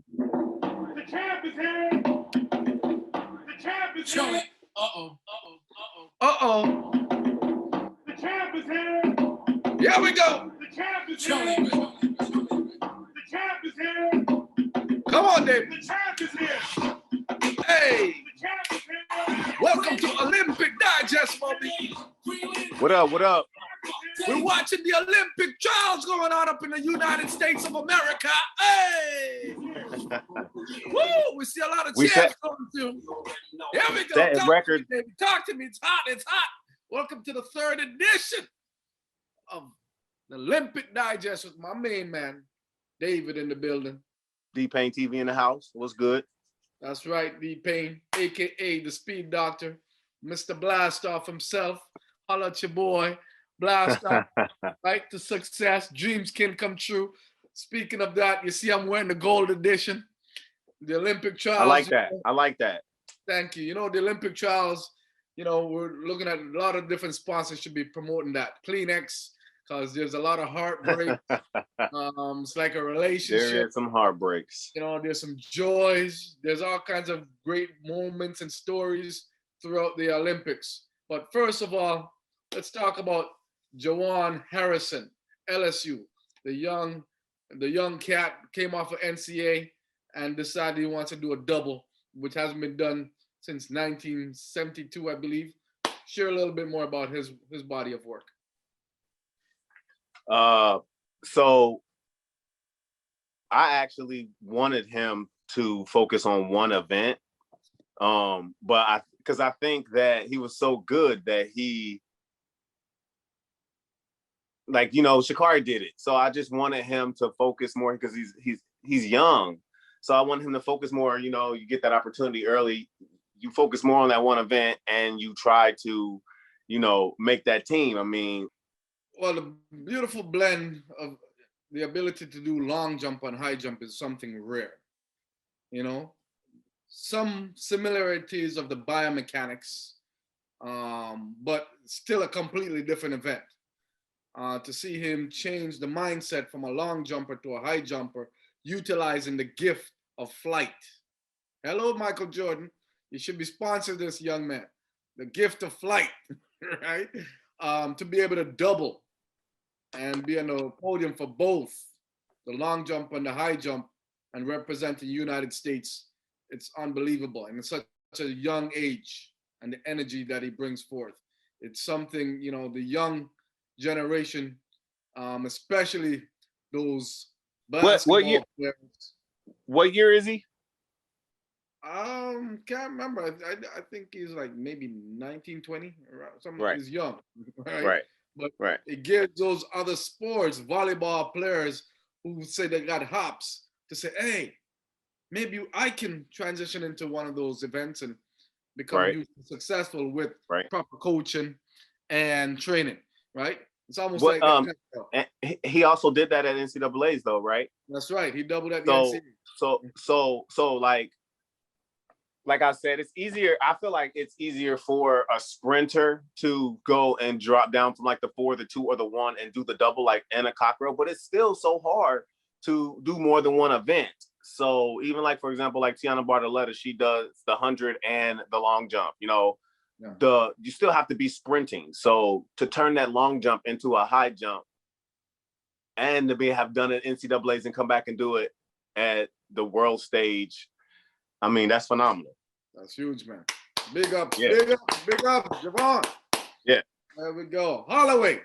The champ is here. The champ is here. Uh-oh. The champ is here. Here we go. The champ is here. The champ is here. Come on, David. The champ is here. Hey, The champ is here. welcome to Olympic Digest, Bobby. What up? What up? We're watching the Olympic trials going on up in the United States of America. Hey! Woo! We see a lot of champs coming through. Here we go. That record. Talk to me. It's hot. It's hot. Welcome to the third edition of the Olympic Digest with my main man, David, in the building. Payne TV in the house. What's good? That's right, Payne, a.k.a. the Speed Doctor, Mr. Blastoff himself. Holla at your boy, Blastoff, right to success. Dreams can come true. Speaking of that, you see I'm wearing the gold edition. The Olympic trials. I like that. I like that. Thank you. You know, the Olympic trials, you know, we're looking at a lot of different sponsors should be promoting that. Kleenex, because there's a lot of heartbreak. It's like a relationship. There is some heartbreaks. You know, there's some joys. There's all kinds of great moments and stories throughout the Olympics. But first of all, let's talk about Jawan Harrison, LSU. The young cat came off of NCAA and decided he wants to do a double, which hasn't been done since 1972, I believe. Share a little bit more about his body of work. So I actually wanted him to focus on one event, but because I think that he was so good that he, like, you know, Sha'Carri did it. So I just wanted him to focus more because he's young. So I want him to focus more. You know, you get that opportunity early. You focus more on that one event and you try to, you know, make that team. I mean, well, the beautiful blend of the ability to do long jump and high jump is something rare. You know, some similarities of the biomechanics, but still a completely different event. To see him change the mindset from a long jumper to a high jumper, utilizing the gift of flight. Hello, Michael Jordan. You should be sponsored this young man. The gift of flight, right? To be able to double and be on the podium for both the long jump and the high jump and represent the United States. It's unbelievable. And it's such a young age and the energy that he brings forth. It's something, you know, the young generation, especially those basketball players. What year is he? Can't remember. I think he's like maybe 19, 20 or something. Right. He's young, right? Right. But right. It gives those other sports, volleyball players who say they got hops, to say, hey, maybe I can transition into one of those events and become successful with proper coaching and training, right? It's almost like and he also did that at NCAA's though, right? That's right. He doubled at the NCAA. So like I said, it's easier. I feel like it's easier for a sprinter to go and drop down from like the 4, the 2, or the 1 and do the double like in a cockerel, but it's still so hard to do more than one event. So even like, for example, like Tiana Bartoletta, she does the 100 and the long jump, you know, you still have to be sprinting. So to turn that long jump into a high jump and to have done it NCAA's and come back and do it at the world stage, I mean, that's phenomenal. That's huge, man. Big up, big up, Javon. Yeah. There we go. Holloway.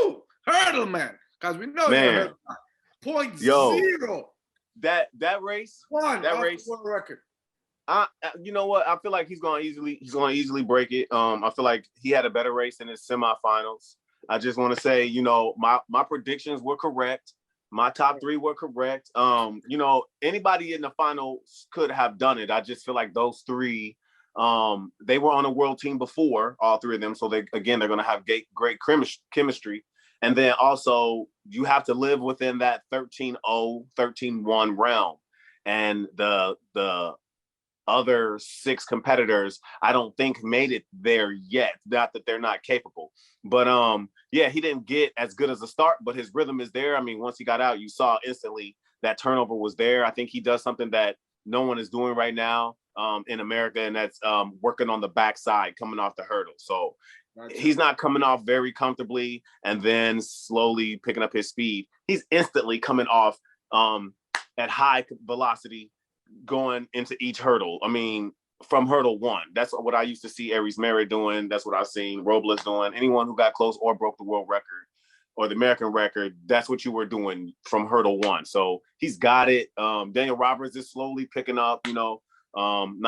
Woo! Hurdle, man. Because we know you're 0.0. That race. That race. World record. You know what? I feel like he's gonna easily break it. I feel like he had a better race in his semifinals. I just want to say, you know, my predictions were correct. My top 3 were correct. You know, anybody in the finals could have done it. I just feel like those 3, they were on a world team before, all 3 of them. So they're going to have great chemistry. And then also you have to live within that 13-0, 13-1 realm. And the other 6 competitors, I don't think made it there yet. Not that they're not capable, but he didn't get as good as a start, but his rhythm is there. I mean, once he got out, you saw instantly that turnover was there. I think he does something that no one is doing right now in America, and that's working on the backside, coming off the hurdle. So he's not coming off very comfortably and then slowly picking up his speed. He's instantly coming off at high velocity going into each hurdle. I mean, from hurdle one. That's what I used to see Esmie doing. That's what I've seen Robles doing. Anyone who got close or broke the world record or the American record, that's what you were doing from hurdle one. So he's got it. Daniel Roberts is slowly picking up, not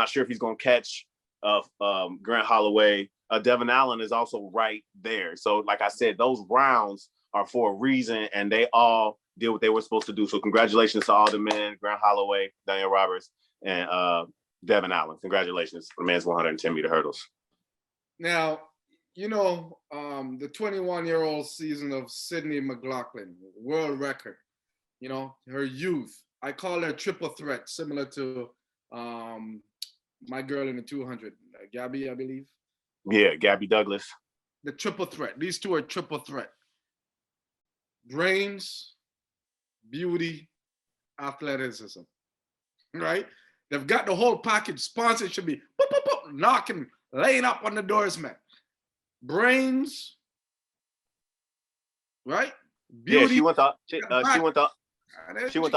sure if he's going to catch Grant Holloway. Devin Allen is also right there. So like I said, those rounds are for a reason, and they all did what they were supposed to do. So congratulations to all the men, Grant Holloway, Daniel Roberts, and Devin Allen. Congratulations for the men's 110-meter hurdles. Now, the 21-year-old season of Sydney McLaughlin, world record, her youth. I call her triple threat, similar to my girl in the 200, Gabby, I believe. Yeah, Gabby Douglas. The triple threat. These two are triple threat. Brains, beauty, athleticism, right? They've got the whole package. Sponsors should be boop, boop, boop, knocking, laying up on the doors, man. Brains, right? Beauty. Yeah, she went to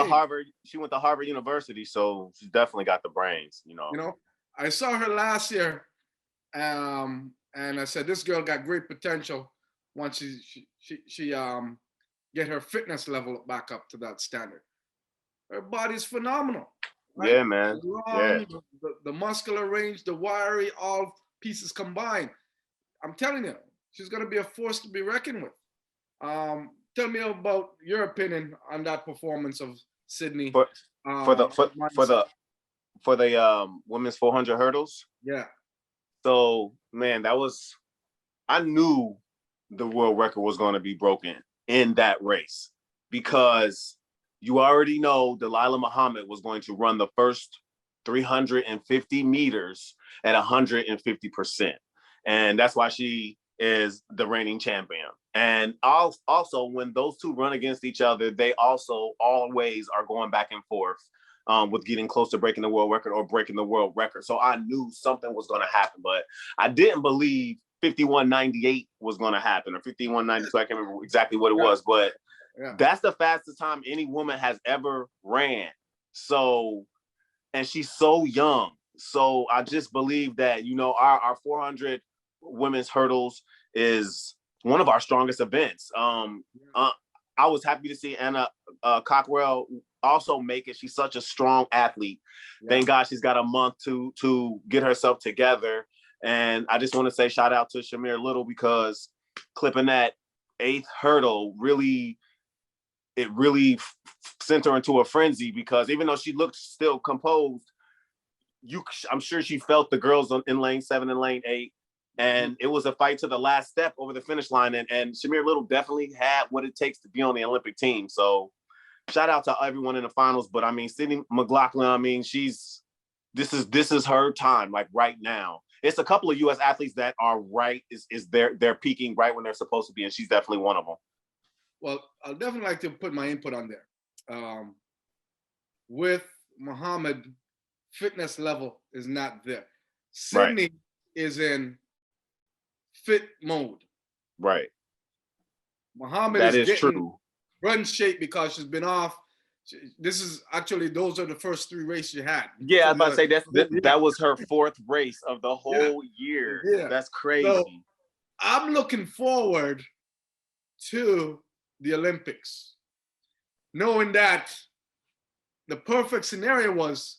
Harvard. She went to Harvard University, so she definitely got the brains. I saw her last year, and I said this girl got great potential once she get her fitness level back up to that standard. Her body's phenomenal. Right? Yeah, man. The muscular range, the wiry, all pieces combined. I'm telling you, she's going to be a force to be reckoned with. Tell me about your opinion on that performance of Sydney for the women's 400 hurdles. Yeah. So man, I knew the world record was going to be broken in that race because you already know Delilah Muhammad was going to run the first 350 meters at 150%. And that's why she is the reigning champion. And also, when those two run against each other, they also always are going back and forth with getting close to breaking the world record or breaking the world record. So I knew something was going to happen, but I didn't believe 51.98 was going to happen or 51.92. I can't remember exactly what it was, but that's the fastest time any woman has ever ran. So, and she's so young. So I just believe that, our 400 women's hurdles is one of our strongest events. I was happy to see Anna Cockrell also make it. She's such a strong athlete. Yeah. Thank God she's got a month to get herself together. And I just want to say shout out to Shamir Little because clipping that 8th hurdle really sent her into a frenzy because even though she looked still composed, I'm sure she felt the girls in lane 7 and lane 8. And it was a fight to the last step over the finish line. And Shamir Little definitely had what it takes to be on the Olympic team. So shout out to everyone in the finals. But I mean, Sydney McLaughlin, this is her time, like right now. It's a couple of US athletes that are they're peaking right when they're supposed to be. And she's definitely one of them. Well, I'll definitely like to put my input on there. With Muhammad, fitness level is not there. Sydney is in fit mode. Right. Muhammad that is getting true. Run shape because she's been off. Those are the first 3 races she had. Yeah, I was about to say that was her 4th race of the whole year. Yeah. That's crazy. So, I'm looking forward to the Olympics, knowing that the perfect scenario was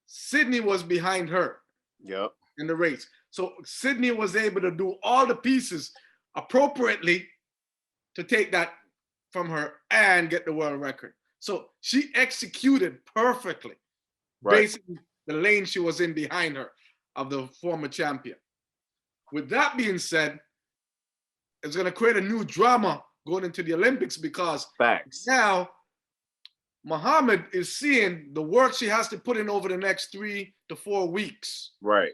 Sydney was behind her. Yep. In the race. So Sydney was able to do all the pieces appropriately to take that from her and get the world record. So she executed perfectly, basically the lane she was in behind her of the former champion. With that being said, it's going to create a new drama going into the Olympics because now Muhammad is seeing the work she has to put in over the next 3 to 4 weeks. Right.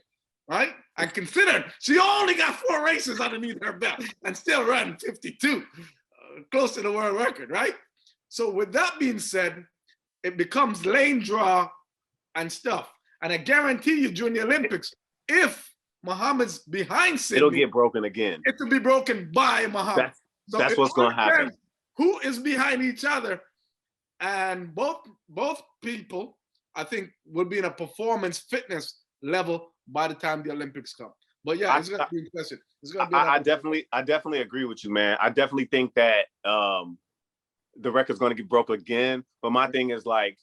And consider she only got 4 races underneath her belt and still ran 52, close to the world record, right? So with that being said, it becomes lane draw and stuff. And I guarantee you during the Olympics, if Muhammad's behind Sydney, it'll get broken again. It will be broken by Muhammad. That's what's going to happen. Who is behind each other? And both people, I think, will be in a performance fitness level by the time the Olympics come. But yeah, it's going to be impressive. It's going to be. I definitely agree with you, man. I definitely think that the record's going to get broke again. But my thing is like,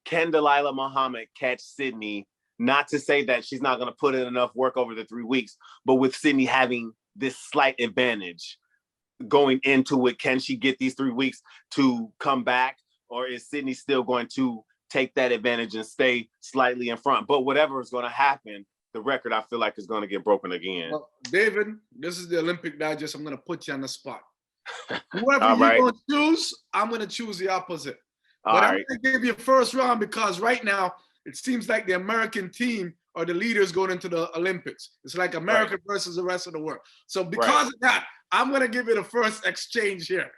can Delilah Muhammad catch Sydney? Not to say that she's not going to put in enough work over the 3 weeks, but with Sydney having this slight advantage going into it, can she get these 3 weeks to come back? Or is Sydney still going to take that advantage and stay slightly in front? But whatever is going to happen, the record, I feel like, is going to get broken again. Well, David, this is the Olympic Digest. I'm going to put you on the spot. Whoever you're going to choose, I'm going to choose the opposite. But I'm going to give you a first round because right now, it seems like the American team are the leaders going into the Olympics. It's like America versus the rest of the world. So because of that, I'm going to give you the first exchange here.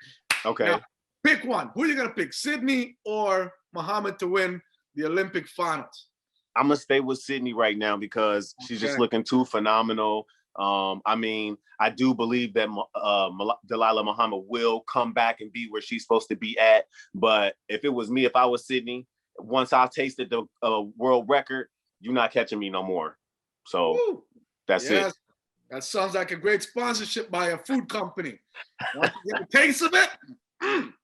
Okay. Now, pick one. Who are you going to pick, Sydney or Muhammad to win the Olympic finals? I'm going to stay with Sydney right now because she's just looking too phenomenal. I mean, I do believe that Delilah Muhammad will come back and be where she's supposed to be at. But if it was me, if I was Sydney, once I tasted the world record, you're not catching me no more. So that's it. That sounds like a great sponsorship by a food company. Once you get a taste of it,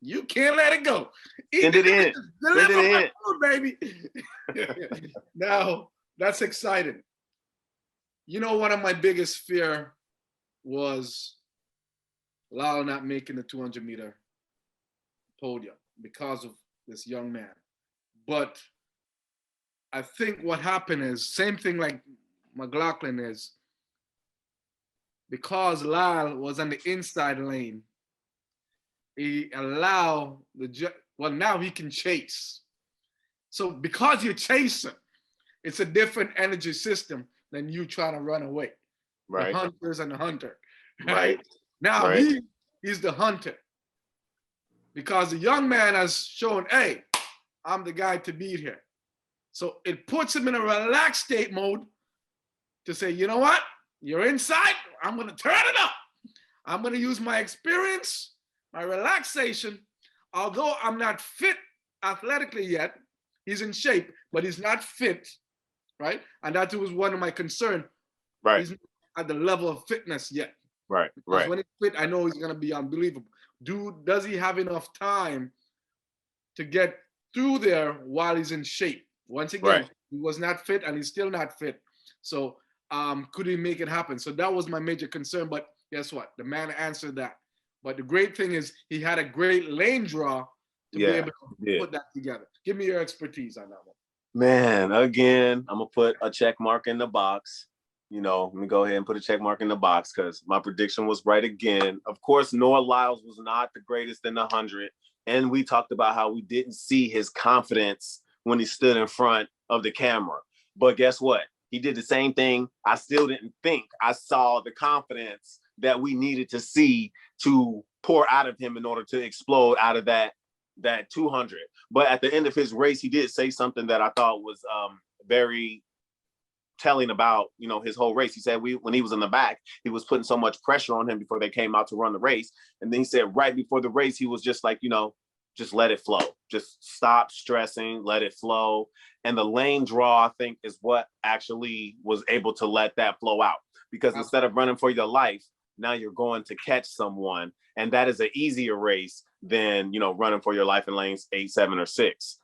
you can't let it go. Send it in. Deliver my food, baby. Now, that's exciting. You know, one of my biggest fear was Lyle not making the 200-meter podium because of this young man. But I think what happened is, same thing like McLaughlin is, because Lyle was on the inside lane, he allowed now he can chase. So because you're chasing, it's a different energy system than you trying to run away. Right. The hunters and the hunter. Right. Now he's the hunter. Because the young man has shown, hey, I'm the guy to beat here. So it puts him in a relaxed state mode to say, you know what? You're inside. I'm going to turn it up. I'm going to use my experience, my relaxation. Although I'm not fit athletically yet, he's in shape, but he's not fit, right? And that was one of my concerns. Right. He's not at the level of fitness yet. Right. Because when he's fit, I know he's going to be unbelievable. Does he have enough time to get through there while he's in shape? Once again, he was not fit and he's still not fit. So could he make it happen? So that was my major concern. But guess what? The man answered that. But the great thing is he had a great lane draw to be able to put that together. Give me your expertise on that one. Man, again, I'm going to put a check mark in the box. You know, let me go ahead and put a check mark in the box because my prediction was right again. Of course, Noah Lyles was not the greatest in the 100. And we talked about how we didn't see his confidence when he stood in front of the camera. But guess what? He did the same thing. I still didn't think I saw the confidence that we needed to see to pour out of him in order to explode out of that 200. But at the end of his race, he did say something that I thought was very telling about, you know, his whole race. He said when he was in the back, he was putting so much pressure on him before they came out to run the race. And then he said right before the race, he was just like, you know, just let it flow. Just stop stressing, let it flow. And the lane draw, I think, is what actually was able to let that flow out. Because instead of running for your life, now you're going to catch someone. And that is an easier race than, you know, running for your life in lanes 8, 7, or 6.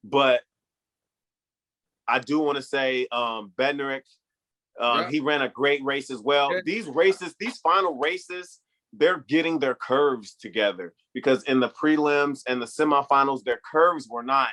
But I do want to say Bednarik, he ran a great race as well. These races, these final races, they're getting their curves together because in the prelims and the semifinals, their curves were not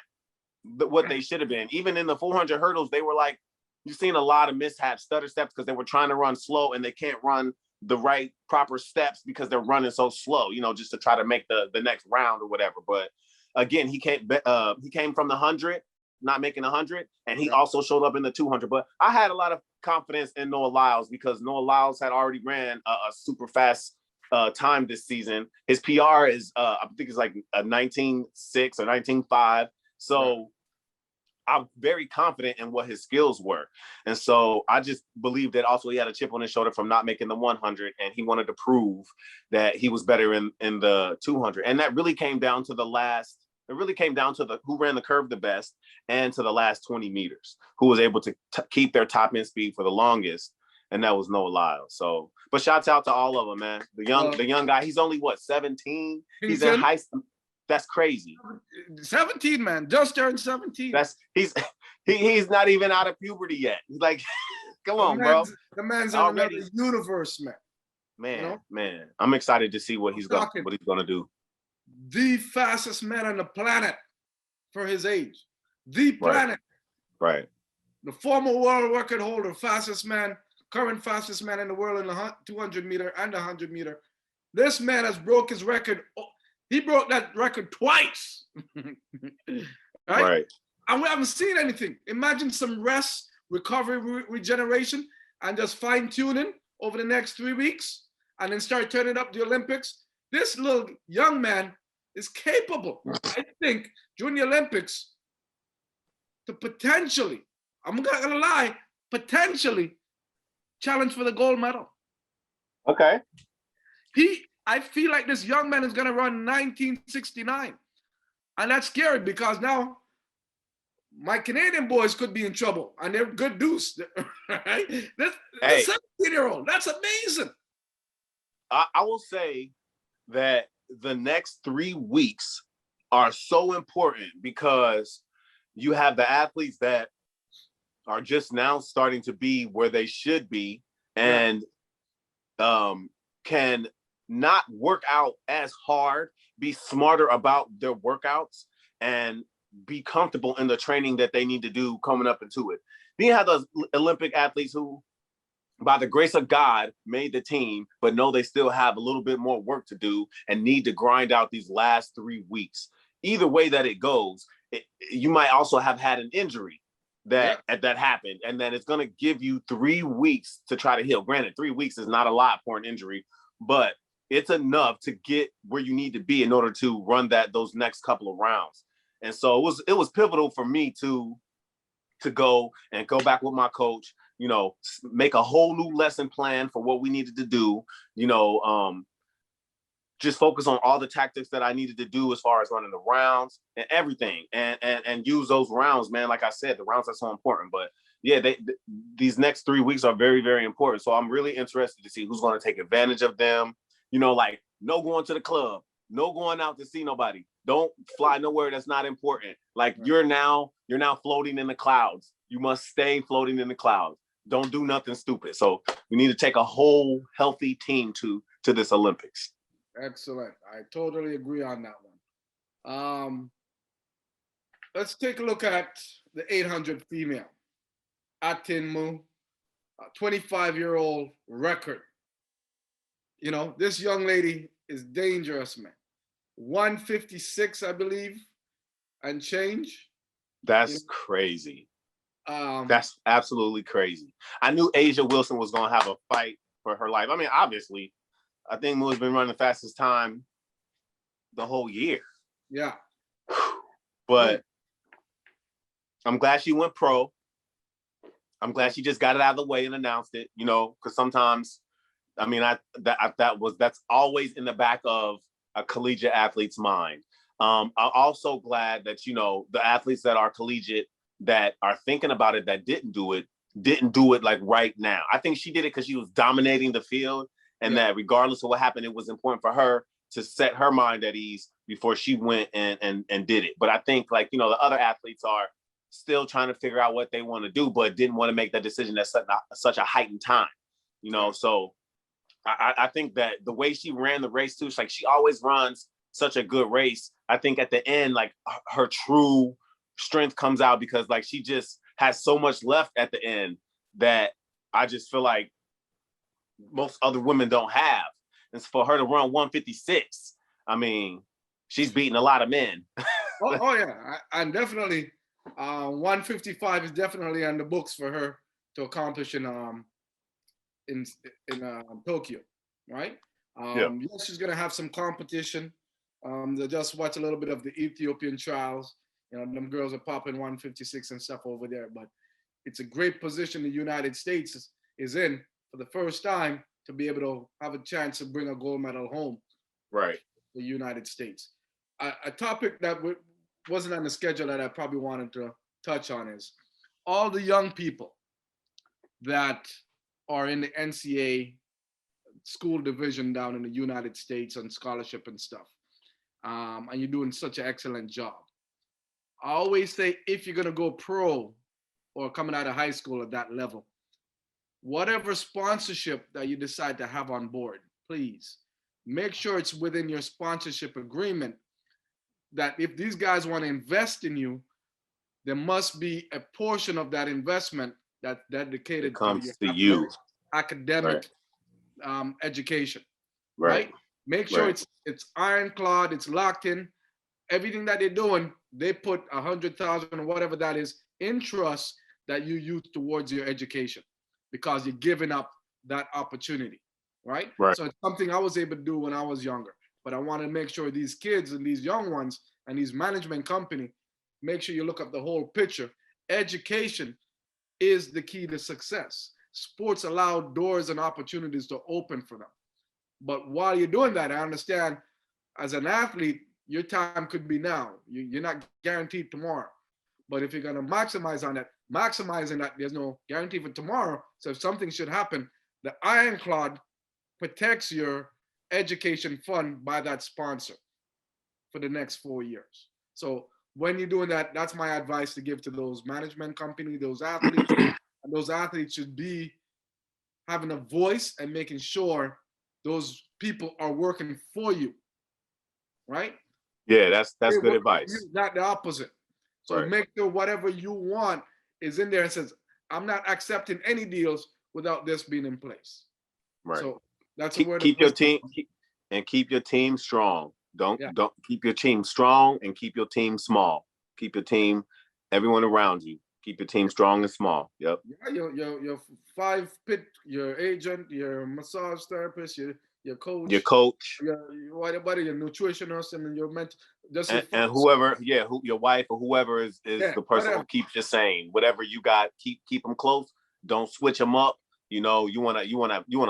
what they should have been. Even in the 400 hurdles, they were like, you've seen a lot of mishaps, stutter steps, because they were trying to run slow and they can't run the right proper steps because they're running so slow, you know, just to try to make the next round or whatever. But again, he came from the 100, not making 100, and he also showed up in the 200. But I had a lot of confidence in Noah Lyles because Noah Lyles had already ran a super fast time this season. His PR is I think it's like a 19.6 or 19.5. So I'm very confident in what his skills were. And so I just believe that also he had a chip on his shoulder from not making the 100, and he wanted to prove that he was better in the 200. And that really came down to who ran the curve the best and to the last 20 meters, who was able to keep their top end speed for the longest. And that was Noah Lyles. So, but shouts out to all of them, man. The young guy, he's only what, 17? He's in high school. That's crazy. 17, man, just turned 17. He's not even out of puberty yet. He's like, come on, bro. The man's in another universe, man. Man, you know? Man, I'm excited to see what he's gonna do. The fastest man on the planet for his age. The planet. Right. The former world record holder, fastest man, current fastest man in the world in the 200 meter and the 100 meter. This man has broke his record. He broke that record twice. right? And we haven't seen anything. Imagine some rest, recovery, regeneration, and just fine tuning over the next 3 weeks, and then start turning up the Olympics. This little young man is capable, I think, during the Olympics to potentially, I'm not gonna lie, potentially challenge for the gold medal. Okay. I feel like this young man is going to run 1969. And that's scary because now my Canadian boys could be in trouble, and they're good dudes. Right? This 17-year-old, that's amazing. I will say that the next 3 weeks are so important because you have the athletes that are just now starting to be where they should be and can not work out as hard, be smarter about their workouts, and be comfortable in the training that they need to do coming up into it. Then you have those Olympic athletes who, by the grace of God, made the team, but know they still have a little bit more work to do and need to grind out these last 3 weeks. Either way that it goes, you might also have had an injury that happened, and then it's going to give you 3 weeks to try to heal. Granted, 3 weeks is not a lot for an injury, but it's enough to get where you need to be in order to run those next couple of rounds. And so it was pivotal for me to go back with my coach, make a whole new lesson plan for what we needed to do, just focus on all the tactics that I needed to do as far as running the rounds and everything, and use those rounds, man. Like I said, the rounds are so important, but yeah, these next 3 weeks are very, very important. So I'm really interested to see who's going to take advantage of them. Like no going to the club, no going out to see nobody. Don't fly nowhere that's not important. Like you're now floating in the clouds. You must stay floating in the clouds. Don't do nothing stupid. So we need to take a whole healthy team to this Olympics. Excellent. I totally agree on that one. Let's take a look at the 800 female. Atin Mu, a 25-year-old record. This young lady is dangerous, man. 156, I believe, and change. That's crazy. That's absolutely crazy. I knew Asia Wilson was going to have a fight for her life. I mean, obviously, I think Mu has been running the fastest time the whole year. Yeah. But I'm glad she went pro. I'm glad she just got it out of the way and announced it, because sometimes, I mean, that's always in the back of a collegiate athlete's mind. I'm also glad that, the athletes that are collegiate that are thinking about it, that didn't do it like right now. I think she did it because she was dominating the field, and that regardless of what happened, it was important for her to set her mind at ease before she went and did it. But I think the other athletes are still trying to figure out what they want to do, but didn't want to make that decision at such a heightened time, So I think that the way she ran the race too, she always runs such a good race. I think at the end, her true strength comes out because she just has so much left at the end that I just feel like most other women don't have. And for her to run 156, I mean, she's beating a lot of men. oh yeah, and definitely 155 is definitely on the books for her to accomplish in Tokyo, right? Yes, she's gonna have some competition. They just watch a little bit of the Ethiopian trials. You know, them girls are popping 156 and stuff over there. But it's a great position the United States is in for the first time to be able to have a chance to bring a gold medal home. Right. The United States. A topic that wasn't on the schedule that I probably wanted to touch on is all the young people that are in the NCAA school division down in the United States on scholarship and stuff. And you're doing such an excellent job. I always say if you're going to go pro or coming out of high school at that level, whatever sponsorship that you decide to have on board, please make sure it's within your sponsorship agreement that if these guys want to invest in you, there must be a portion of that investment that's dedicated to you. Academic education, Right? Make sure it's ironclad, it's locked in. Everything that they're doing, they put 100,000 or whatever that is in trust that you use towards your education because you're giving up that opportunity, right? So it's something I was able to do when I was younger, but I want to make sure these kids and these young ones and these management company, make sure you look up the whole picture. Education is the key to success. Sports allow doors and opportunities to open for them. But while you're doing that, I understand as an athlete, your time could be now. You're not guaranteed tomorrow. But if you're going to maximizing that, there's no guarantee for tomorrow. So if something should happen, the ironclad protects your education fund by that sponsor for the next 4 years. So when you're doing that, that's my advice to give to those management company, those athletes. And those athletes should be having a voice and making sure those people are working for you, right? Yeah, that's good advice. Not the opposite. So make sure whatever you want is in there and says, I'm not accepting any deals without this being in place. Right. So that's keep your team strong. Don't keep your team strong and keep your team small. Keep your team, everyone around you. Keep your team strong and small. Yep. Yeah, your 5-pit, your agent, your massage therapist, your coach. Your coach. Your nutritionist and your mentor. And whoever, your wife or whoever is the person who keeps you sane. Whatever you got, keep them close. Don't switch them up. You know, you wanna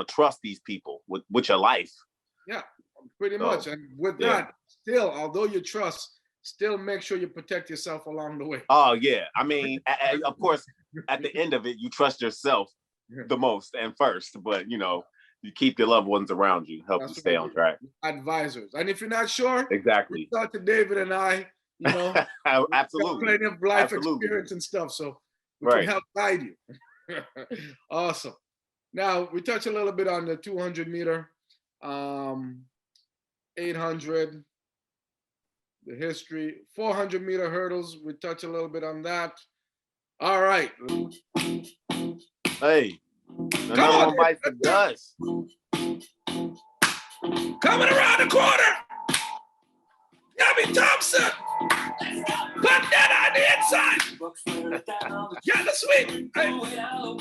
trust these people with your life. Yeah, pretty much. And with that, still, although you trust, still make sure you protect yourself along the way. Oh yeah, I mean, of course, at the end of it, you trust yourself the most and first, but you know, you keep your loved ones around you, help you stay on track. Advisors, and if you're not sure, exactly, talk to David and I. You know, absolutely, plenty of life experience and stuff, so we can help guide you. Awesome. Now we touch a little bit on the 200 meter, 800. The history, 400 meter hurdles. We touch a little bit on that. All right. Hey, another one bites the dust. Coming around the corner. Gabby Thompson. Put that on the inside. Yeah, the sweep. Hey. Woo!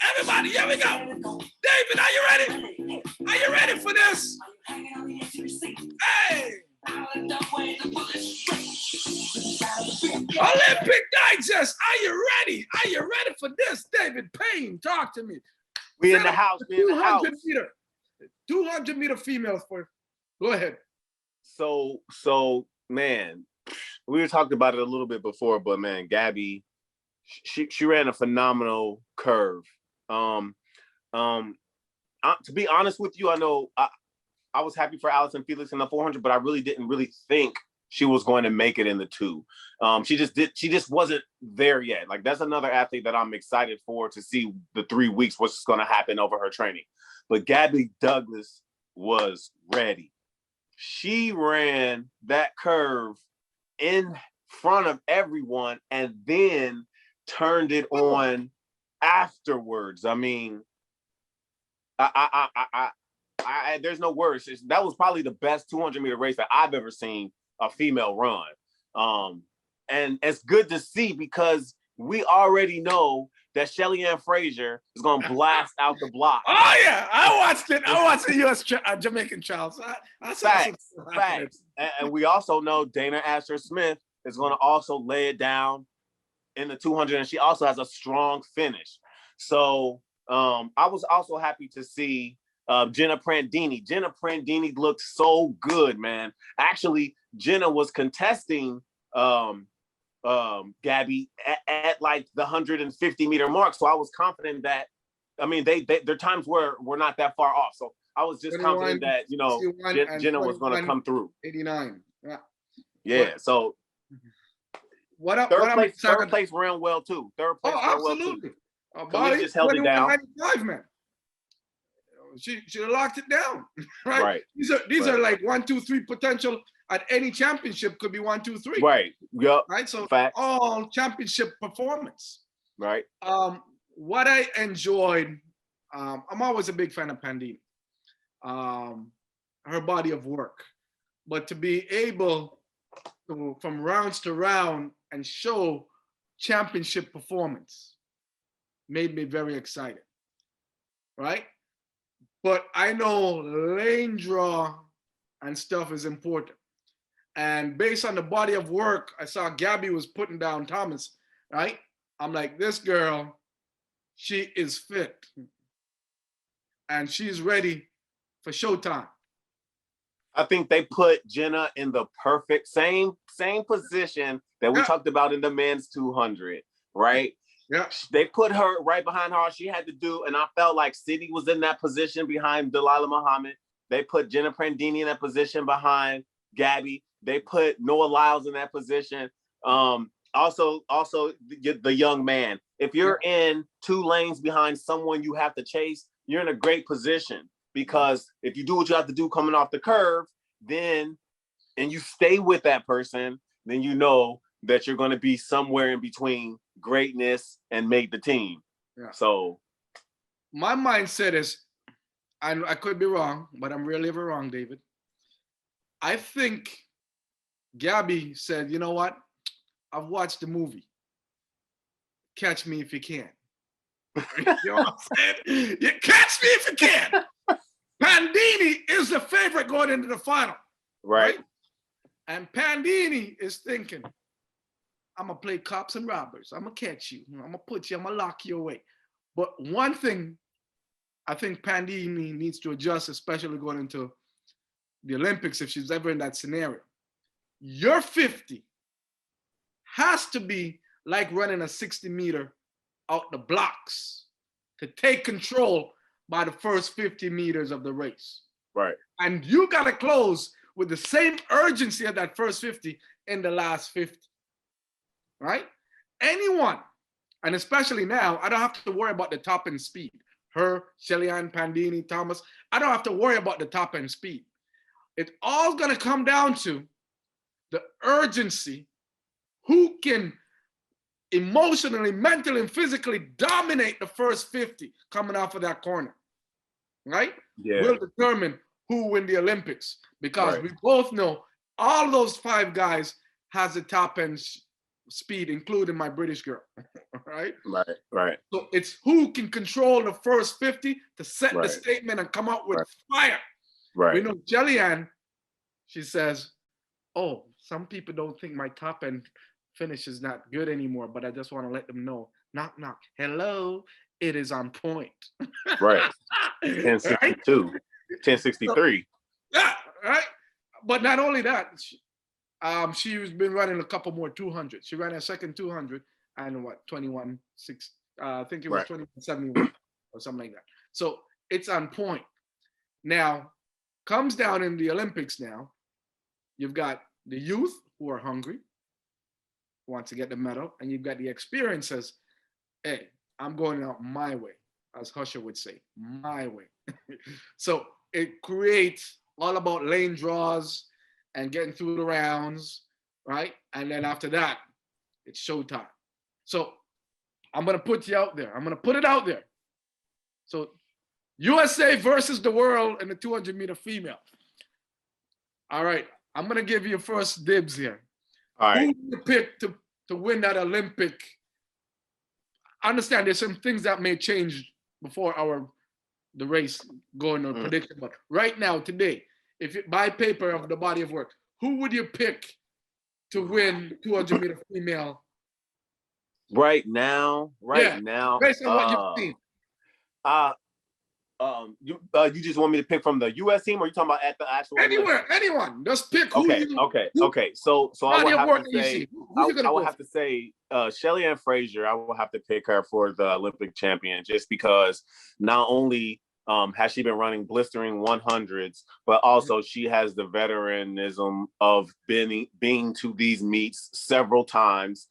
Everybody, here we go. David, are you ready? Are you ready for this? Hey! Olympic Digest, are you ready? Are you ready for this? David Payne, talk to me. We in the house. 200 meter females for. Go ahead. So man, we were talking about it a little bit before, but man, Gabby, she ran a phenomenal curve. To be honest with you, I know I was happy for Allison Felix in the 400, but I really didn't think she was going to make it in the 2. She just wasn't there yet. Like, that's another athlete that I'm excited for to see the 3 weeks, what's going to happen over her training. But Gabby Douglas was ready. She ran that curve in front of everyone and then turned it on afterwards. I mean, I there's no words. That was probably the best 200 meter race that I've ever seen a female run. And it's good to see because we already know that Shelly Ann Frazier is going to blast out the block. Oh yeah, I watched it. I watched the U.S. Jamaican trials. I saw Facts. And we also know Dana Asher Smith is going to also lay it down in the 200, and she also has a strong finish. So I was also happy to see Jenna Prandini. Jenna Prandini looked so good, man. Actually, Jenna was contesting Gabby at like the 150-meter mark. So I was confident that, I mean, their times were not that far off. So I was just confident that, you know, Jenna was going to come through. 89. Yeah. So third place ran well too. Third place ran well too. Khalid just held it down. 95, man. She should have locked it down, right? Right. These are like 1, 2, 3 potential at any championship could be 1, 2, 3. Right. Yep. Right. So Facts. all championship performance. Right. What I enjoyed, I'm always a big fan of Pandini. Her body of work, but to be able to, from rounds to round, and show championship performance made me very excited. Right. But I know lane draw and stuff is important. And based on the body of work, I saw Gabby was putting down Thomas, right? I'm like, this girl, she is fit. And she's ready for showtime. I think they put Jenna in the perfect same position that we talked about in the men's 200, right? Yeah. They put her right behind her. All she had to do, and I felt like City was in that position behind Delilah Muhammad. They put Jenna Prandini in that position behind Gabby. They put Noah Lyles in that position. Also the young man. If you're in 2 lanes behind someone you have to chase, you're in a great position, because if you do what you have to do coming off the curve, then, and you stay with that person, then you know that you're going to be somewhere in between greatness and make the team. Yeah. So my mindset is, and I could be wrong, but I'm really ever wrong, David. I think Gabby said, you know what? I've watched the movie. Catch me if you can. You know what I'm saying? You catch me if you can. Pandini is the favorite going into the final. Right? And Pandini is thinking, I'm going to play cops and robbers. I'm going to catch you. I'm going to put you, I'm going to lock you away. But one thing I think Pandini needs to adjust, especially going into the Olympics, if she's ever in that scenario. Your 50 has to be like running a 60-meter out the blocks to take control by the first 50 meters of the race. Right. And you got to close with the same urgency of that first 50 in the last 50. Right? Anyone, and especially now, I don't have to worry about the top end speed. Her, Shelly Ann, Pandini, Thomas, I don't have to worry about the top end speed. It's all going to come down to the urgency, who can emotionally, mentally, and physically dominate the first 50 coming off of that corner, right? Yeah. Will determine who win the Olympics, because we both know all of those 5 guys has the top end speed, including my British girl, right? Right. So it's who can control the first 50 to set the statement and come out with fire. Right. We know Jillian, she says, oh, some people don't think my top end finish is not good anymore, but I just want to let them know, knock, knock. Hello, it is on point. Right. 1062, 1063. Yeah, right. But not only that, she's been running a couple more 200. She ran a second 200 and 21.6. I think it was 21.71 or something like that. So it's on point. Now, comes down in the Olympics now, you've got the youth who are hungry, want to get the medal, and you've got the experiences. Hey, I'm going out my way, as Husher would say, my way. So it creates all about lane draws and getting through the rounds, right? And then after that, it's showtime. So I'm going to put you out there. I'm going to put it out there. So USA versus the world in the 200-meter female. All right. I'm going to give you first dibs here. All right. Who do you pick to win that Olympic? understand there's some things that may change before the race going or prediction. But right now, today, if you, by paper of the body of work, who would you pick to win 200 meter female? Right now, based on what you've seen. You just want me to pick from the U.S. team, or you talking about at the actual? Anyone. Just pick who. Okay. So I would have to say, Shelly-Ann Fraser. I will have to pick her for the Olympic champion, just because not only has she been running blistering 100s, but also she has the veteranism of being to these meets several times.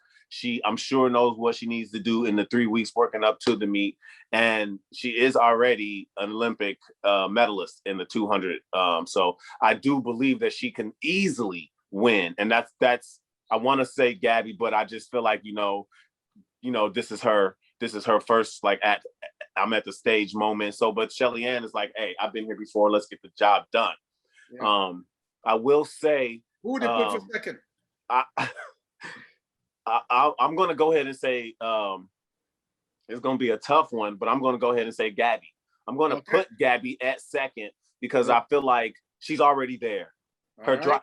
I'm sure knows what she needs to do in the 3 weeks working up to the meet. And she is already an Olympic medalist in the 200. So I do believe that she can easily win. And that's I want to say Gabby, but I just feel like, this is her first, like, I'm at the stage moment. So, but Shelly-Ann is like, hey, I've been here before. Let's get the job done. Yeah. I will say, who would you put for second? I'm going to go ahead and say it's going to be a tough one, but I'm going to go ahead and say Gabby. I'm going to put Gabby at second because I feel like she's already there.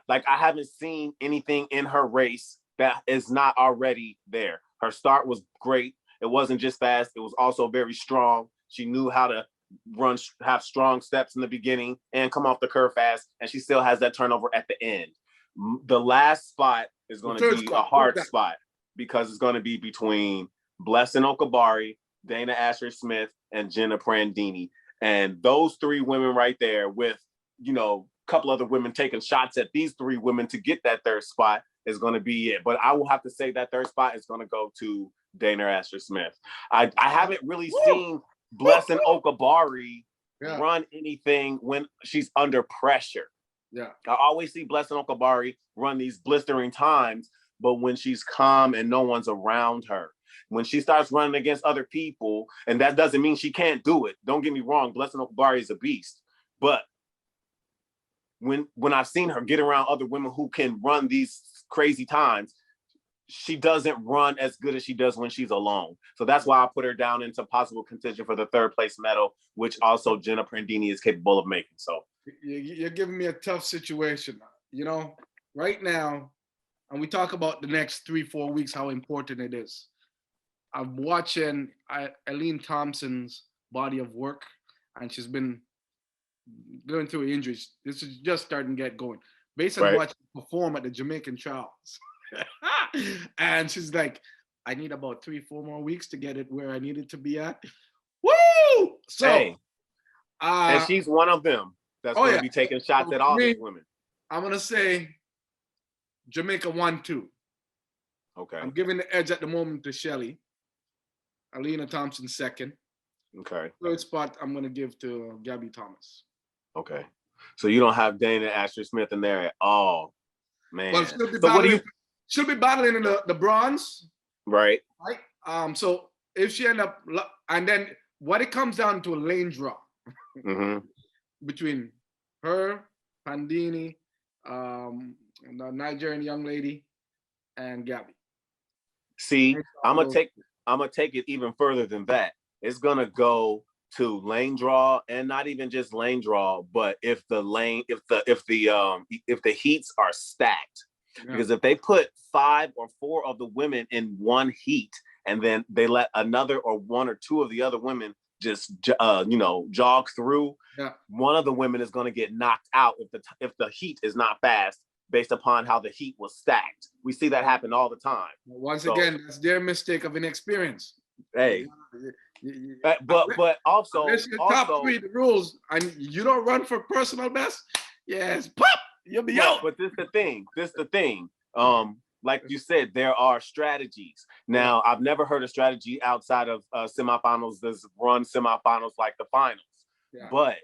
Like, I haven't seen anything in her race that is not already there. Her start was great. It wasn't just fast. It was also very strong. She knew how to have strong steps in the beginning and come off the curve fast. And she still has that turnover at the end. The last spot is going to be a hard spot, because it's going to be between Blessing Okabari, Dana Asher-Smith, and Jenna Prandini. And those three women right there, with, a couple other women taking shots at these three women to get that third spot, is going to be it. But I will have to say that third spot is going to go to Dana Asher-Smith. I haven't really seen Blessing Okabari run anything when she's under pressure. Yeah, I always see Blessing Okabari run these blistering times, but when she's calm and no one's around her, when she starts running against other people, and that doesn't mean she can't do it. Don't get me wrong, Blessing Okabari is a beast. But when I've seen her get around other women who can run these crazy times, she doesn't run as good as she does when she's alone. So that's why I put her down into possible contention for the third place medal, which also Jenna Prandini is capable of making. So you're giving me a tough situation. Right now, and we talk about the next 3-4 weeks, how important it is. I'm watching Eileen Thompson's body of work, and she's been going through injuries. This is just starting to get going. Based on watching her perform at the Jamaican trials. And she's like, I need about 3-4 more weeks to get it where I need it to be at. Woo! So, and she's one of them that's going to be taking shots at all these women. I'm going to say Jamaica 1-2. Okay. I'm giving the edge at the moment to Shelly. Alina Thompson second. Okay. Third spot I'm going to give to Gabby Thomas. Okay. So you don't have Dana Asher-Smith in there at all, man. Well, she'll be battling in the bronze. Right. So if she end up, and then what it comes down to a lane draw between her, Pandini, the Nigerian young lady, and Gabby. See, I'm gonna take it even further than that. It's gonna go to lane draw, and not even just lane draw, but if the heats are stacked. Because if they put 5 or 4 of the women in one heat, and then they let another or 1 or 2 of the other women just jog through, one of the women is going to get knocked out if the heat is not fast, based upon how the heat was stacked. We see that happen all the time. Once again, that's their mistake of inexperience. Hey, but also top 3 the rules, and you don't run for personal best. Yes, pop. You'll be out. But this the thing. Like you said, there are strategies. Now, I've never heard a strategy outside of semifinals that's run semifinals like the finals. Yeah. But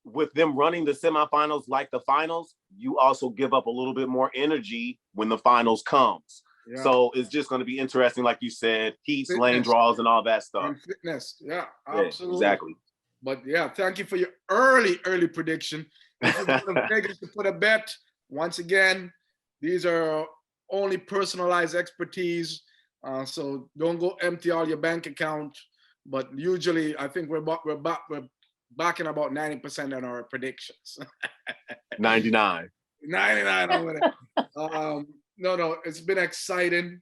with them running the semifinals like the finals, you also give up a little bit more energy when the finals comes. Yeah. So it's just going to be interesting, like you said, heats, lane draws, and all that stuff. And fitness, absolutely. Yeah, exactly. But thank you for your early prediction. If you're going to Vegas to put a bet, once again, these are only personalized expertise. So don't go empty all your bank account. But usually, I think we're backing about 90% on our predictions. 99. 99 over there. No, it's been exciting.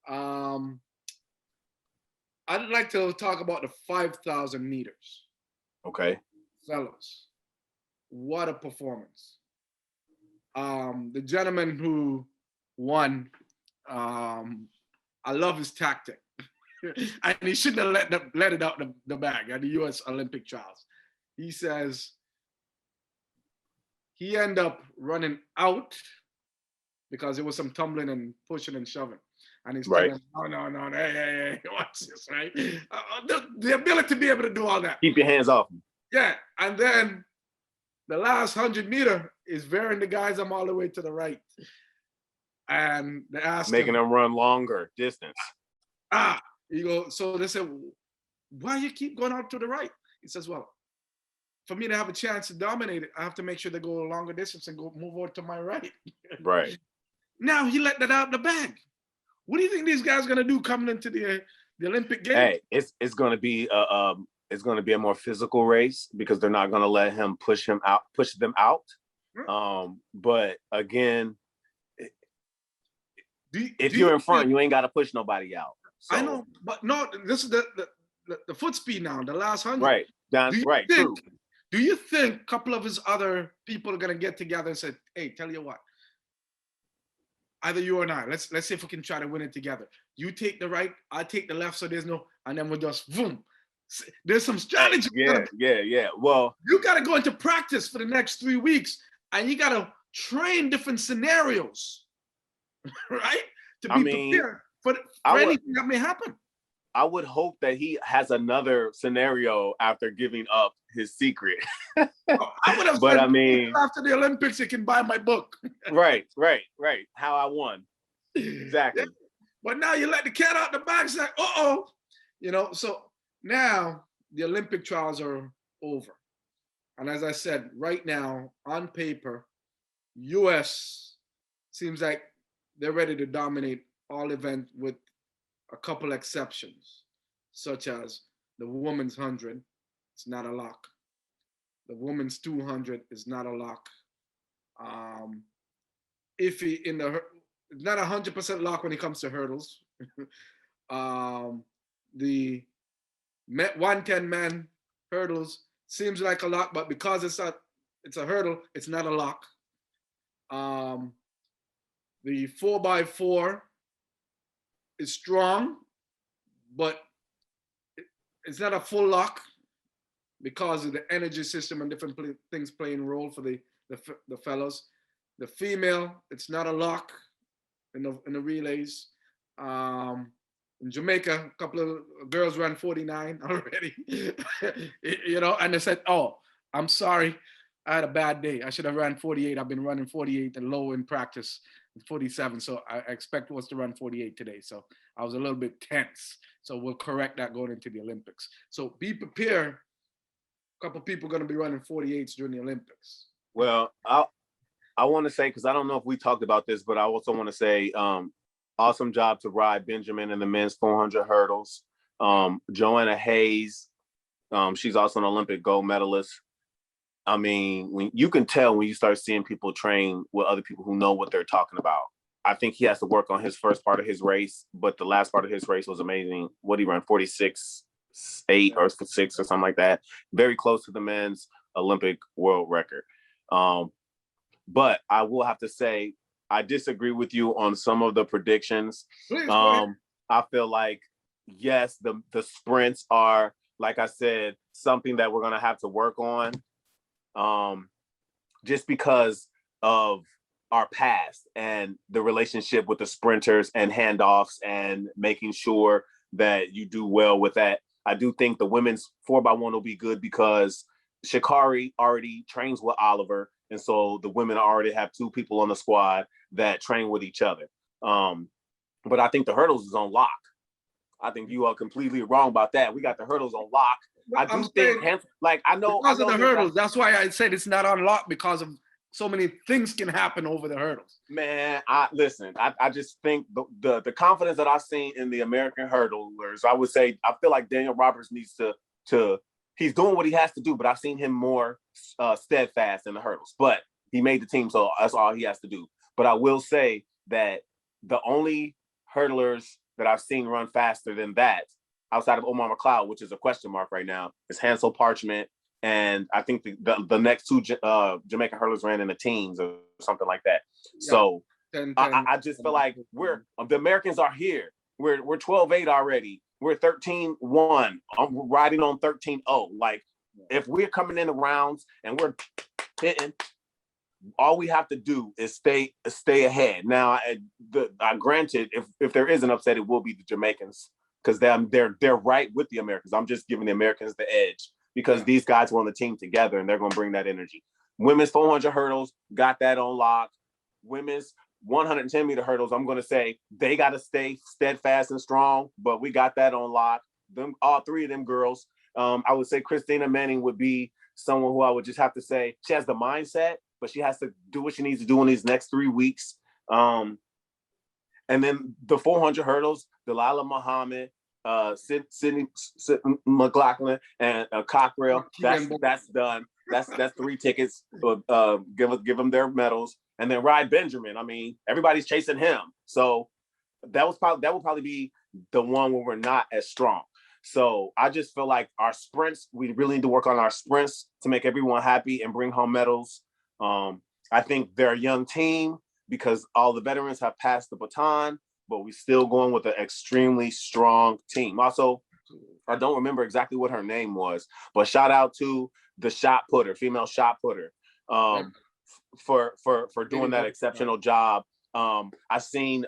I'd like to talk about the 5,000 meters. Okay. Fellows, what a performance. The gentleman who won, I love his tactic. And he shouldn't have let it out the bag at the U.S. Olympic trials. He says he ended up running out because there was some tumbling and pushing and shoving. And he's right. telling him, no, hey, watch this, right? The ability to be able to do all that. Keep your hands off him. Yeah, and then the last 100 meter is veering the guys I'm all the way to the right. And they ask making him, them run longer distance. You go, so they said, why you keep going out to the right? He says, well, for me to have a chance to dominate it, I have to make sure they go a longer distance and move over to my right. Right. Now he let that out of the bag. What do you think these guys are gonna do coming into the Olympic Games? Hey, it's gonna be a more physical race because they're not gonna let him push them out. But again, if you're in front, you ain't got to push nobody out. So. I know, but no, this is the foot speed now, the last 100. Right, true. Do you think a couple of his other people are gonna get together and say, hey, tell you what, either you or I, let's see if we can try to win it together. You take the right, I take the left, so there's no, and then we'll just boom. There's some strategy. Yeah. Well, you got to go into practice for the next 3 weeks, and you got to train different scenarios, right? To be prepared for anything that may happen. I would hope that he has another scenario after giving up his secret. I would have but said, I mean, after the Olympics, you can buy my book. right. How I won. Exactly. Yeah. But now you let the cat out the bag, say, so now the Olympic trials are over. And as I said, right now, on paper, US seems like they're ready to dominate all events with a couple exceptions, such as the women's 100, it's not a lock. The women's 200 is not a lock. It's not 100% lock when it comes to hurdles. The 110 man hurdles seems like a lock, but because it's a hurdle, it's not a lock. The 4x4 is strong, but it's not a full lock because of the energy system and different things playing a role for the fellows. The female, it's not a lock in the relays. In Jamaica, a couple of girls ran 49 already, and they said, oh, I'm sorry, I had a bad day. I should have ran 48. I've been running 48 and low in practice, 47. So I expect us to run 48 today. So I was a little bit tense. So we'll correct that going into the Olympics. So be prepared. A couple of people are going to be running 48s during the Olympics. Well, I want to say, because I don't know if we talked about this, but I also want to say awesome job to Rye Benjamin in the men's 400 hurdles. Joanna Hayes, she's also an Olympic gold medalist. I mean, when you can tell when you start seeing people train with other people who know what they're talking about. I think he has to work on his first part of his race, but the last part of his race was amazing. What he ran, 46.8 or 6 or something like that. Very close to the men's Olympic world record. But I will have to say, I disagree with you on some of the predictions. Please, I feel like, yes, the sprints are, like I said, something that we're going to have to work on. Just because of our past and the relationship with the sprinters and handoffs and making sure that you do well with that. I do think the women's 4x1 will be good because Sha'Carri already trains with Oliver. And so the women already have 2 people on the squad that train with each other. But I think the hurdles is on lock. I think you are completely wrong about that. We got the hurdles on lock. I do think, I know. Because of the hurdles. That's why I said it's not on lock because of so many things can happen over the hurdles. Man, I just think the confidence that I've seen in the American hurdlers, I would say, I feel like Daniel Roberts needs to he's doing what he has to do, but I've seen him more steadfast in the hurdles. But he made the team, so that's all he has to do. But I will say that the only hurdlers that I've seen run faster than that, outside of Omar McLeod, which is a question mark right now, is Hansel Parchment. And I think the next two Jamaican hurlers ran in the teams or something like that. Yeah. So 10, I just feel like the Americans are here. We're 12-8 already. We're 13-1. I'm riding on 13-0. Like, if we're coming in the rounds and we're hitting, all we have to do is stay ahead. Now, I granted, if there is an upset, it will be the Jamaicans, because they're right with the Americans. I'm just giving the Americans the edge because these guys were on the team together and they're going to bring that energy. Women's 400 hurdles, got that on lock. Women's 110 meter hurdles, I'm going to say they got to stay steadfast and strong, but we got that on lock. All three of them girls. I would say Christina Manning would be someone who I would just have to say she has the mindset, but she has to do what she needs to do in these next 3 weeks. And then the 400 hurdles, Delilah Muhammad, Sydney McLaughlin, and Cockrell. That's done. That's 3 tickets. Give them their medals. And then Ryan Benjamin. I mean, everybody's chasing him. So that would probably be the one where we're not as strong. So I just feel like our sprints, we really need to work on our sprints to make everyone happy and bring home medals. I think they're a young team because all the veterans have passed the baton, but we're still going with an extremely strong team. Also, I don't remember exactly what her name was, but shout out to the shot putter, female shot putter, for doing that exceptional job. I seen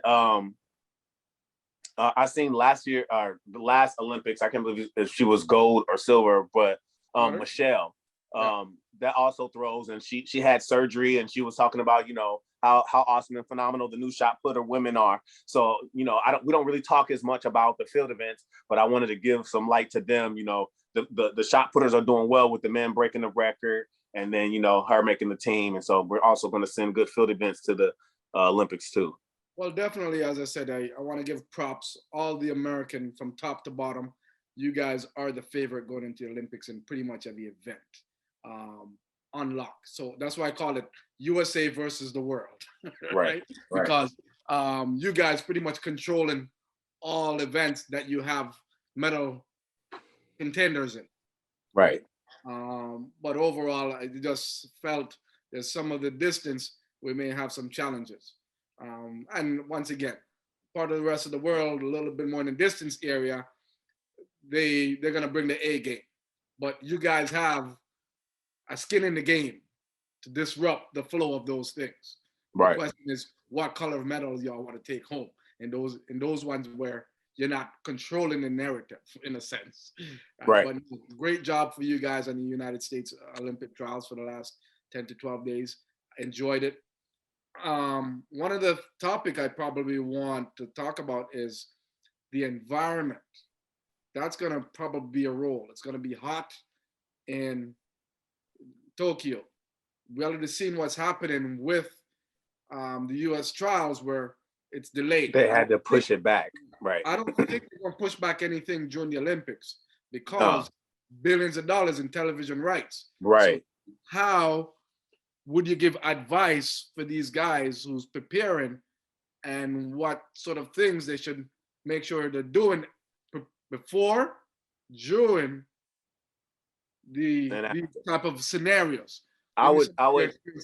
last year, the last Olympics, I can't believe if she was gold or silver, but Michelle, that also throws, and she had surgery, and she was talking about, how awesome and phenomenal the new shot putter women are. So, we don't really talk as much about the field events, but I wanted to give some light to them. The shot putters are doing well with the men breaking the record, and then, her making the team. And so we're also going to send good field events to the Olympics too. Well, definitely, as I said, I want to give props, all the American from top to bottom. You guys are the favorite going into the Olympics in pretty much every event. Unlock. So that's why I call it USA versus the world, right? Because you guys pretty much controlling all events that you have medal contenders in. Right. But overall, I just felt there's some of the distance we may have some challenges. And once again, part of the rest of the world, a little bit more in the distance area, they're going to bring the A game. But you guys have a skin in the game to disrupt the flow of those things. Right. The question is, what color of medals y'all want to take home in those ones where you're not controlling the narrative in a sense. Right. But great job for you guys on the United States Olympic trials for the last 10 to 12 days. Enjoyed it. One of the topic I probably want to talk about is the environment. That's going to probably be a role. It's going to be hot in Tokyo. We already seen what's happening with the U.S. trials where it's delayed. They had to push it back. Right. I don't think they're going to push back anything during the Olympics because billions of dollars in television rights. Right. So how would you give advice for these guys who's preparing and what sort of things they should make sure they're doing before, during these type of scenarios? I would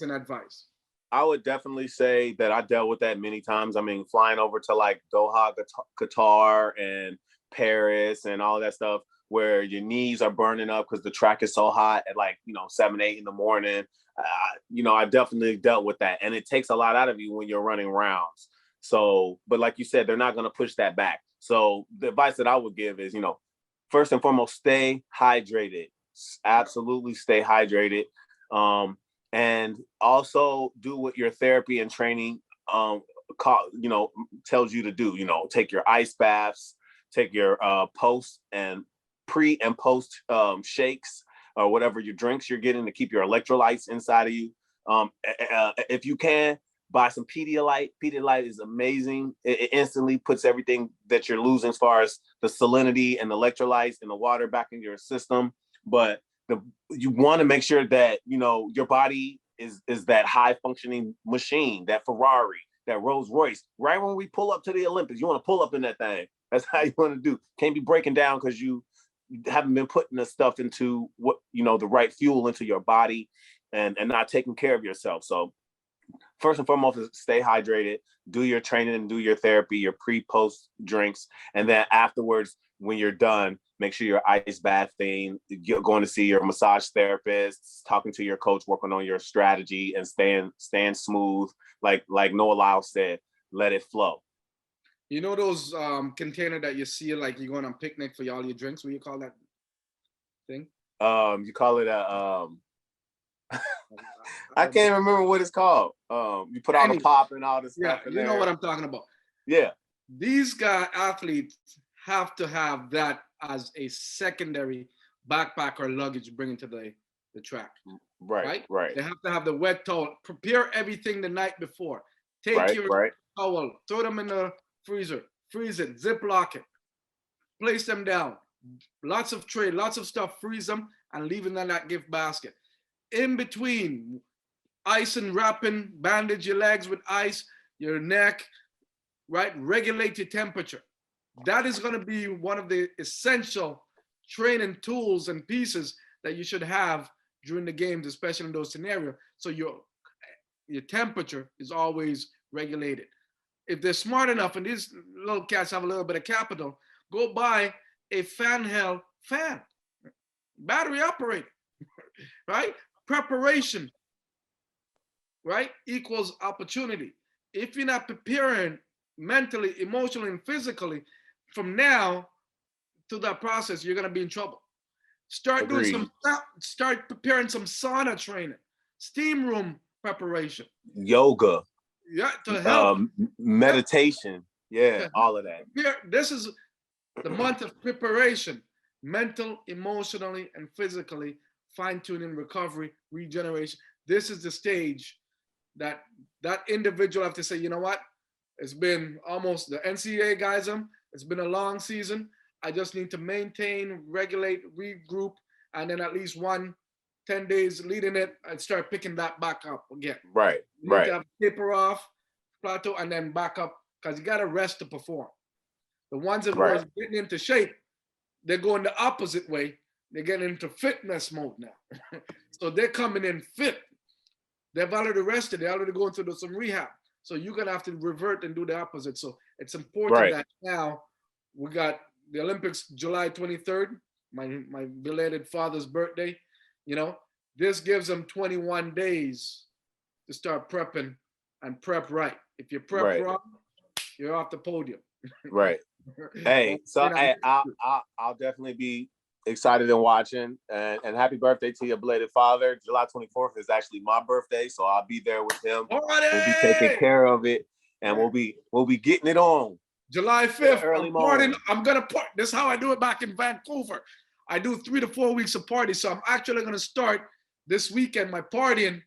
and advice. I would definitely say that I dealt with that many times. I mean, flying over to like Doha, Qatar, and Paris, and all that stuff, where your knees are burning up because the track is so hot at 7, 8 in the morning. I definitely dealt with that, and it takes a lot out of you when you're running rounds. So, but like you said, they're not going to push that back. So the advice that I would give is, first and foremost, stay hydrated. Absolutely stay hydrated. And also do what your therapy and training, tells you to do. Take your ice baths, take your pre and post shakes, or whatever your drinks you're getting to keep your electrolytes inside of you. If you can, buy some Pedialyte. Pedialyte is amazing. It instantly puts everything that you're losing as far as the salinity and electrolytes and the water back in your system. But you want to make sure that, you know, your body is that high functioning machine, that Ferrari, that Rolls Royce. Right when we pull up to the Olympics, you want to pull up in that thing. That's how you want to do. Can't be breaking down because you haven't been putting the stuff into what, you know, the right fuel into your body and not taking care of yourself. So first and foremost is stay hydrated, do your training and do your therapy, your pre-post drinks. And then afterwards, when you're done, make sure you're ice bathing, you're going to see your massage therapist, talking to your coach, working on your strategy and staying smooth. Like Noah Lyles said, let it flow. You know those container that you see like you're going on picnic for all your drinks? What do you call that thing? You call it a I can't remember what it's called. You put all the pop and all this stuff. Yeah, you know what I'm talking about. Yeah. These athletes have to have that as a secondary backpack or luggage bringing to the track. Right. They have to have the wet towel. Prepare everything the night before. Take your towel, throw them in the freezer, freeze it, ziplock it, place them down. Lots of tray, lots of stuff, freeze them and leave them in that gift basket. In between, ice and wrapping, bandage your legs with ice, your neck, right? Regulate your temperature. That is going to be one of the essential training tools and pieces that you should have during the games, especially in those scenarios. So your temperature is always regulated. If they're smart enough, and these little cats have a little bit of capital, go buy a fan-held fan, battery operated, right? Preparation, right, equals opportunity. If you're not preparing mentally, emotionally, and physically from now to that process, you're going to be in trouble. Start preparing some sauna training, steam room preparation, yoga, to help, meditation, all of that. This is the month of preparation, mental, emotionally, and physically, fine-tuning, recovery, regeneration. This is the stage that individual have to say, you know what? It's been almost the NCAA guys. It's been a long season. I just need to maintain, regulate, regroup, and then at least 10 days leading it, and start picking that back up again. Right. You need to have taper off, plateau, and then back up because you got to rest to perform. The ones that are getting into shape, they're going the opposite way. They're getting into fitness mode now. So they're coming in fit. They've already rested. They're already going through some rehab. So you're going to have to revert and do the opposite. So it's important that now we got the Olympics July 23rd, my belated father's birthday. You know, this gives them 21 days to start prepping and prep right. If you prep wrong, you're off the podium. Right. Hey, so I'll definitely be excited and watching. And happy birthday to your belated father. July 24th is actually my birthday, so I'll be there with him. We'll be taking care of it, and we'll be getting it on. July 5th, early morning. I'm gonna party. This is how I do it back in Vancouver. I do 3 to 4 weeks of parties. So I'm actually gonna start this weekend my partying,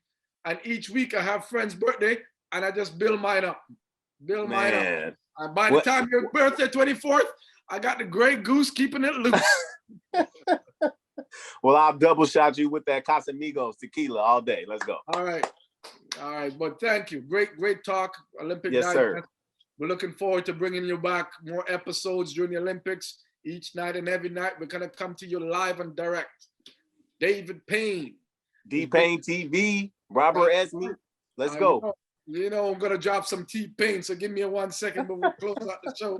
and each week I have friends' birthday, and I just build mine up. And by the time your birthday, 24th, I got the Grey Goose keeping it loose. Well, I'll double shot you with that Casamigos tequila all day. Let's go. All right. But thank you. Great talk. Olympic night. Sir. We're looking forward to bringing you back more episodes during the Olympics. Each night and every night, we're going to come to you live and direct. David Payne. D Payne TV. Robert Esmie. Let's go. You know, I'm going to drop some T-Pain, so give me 1 second before we close out the show.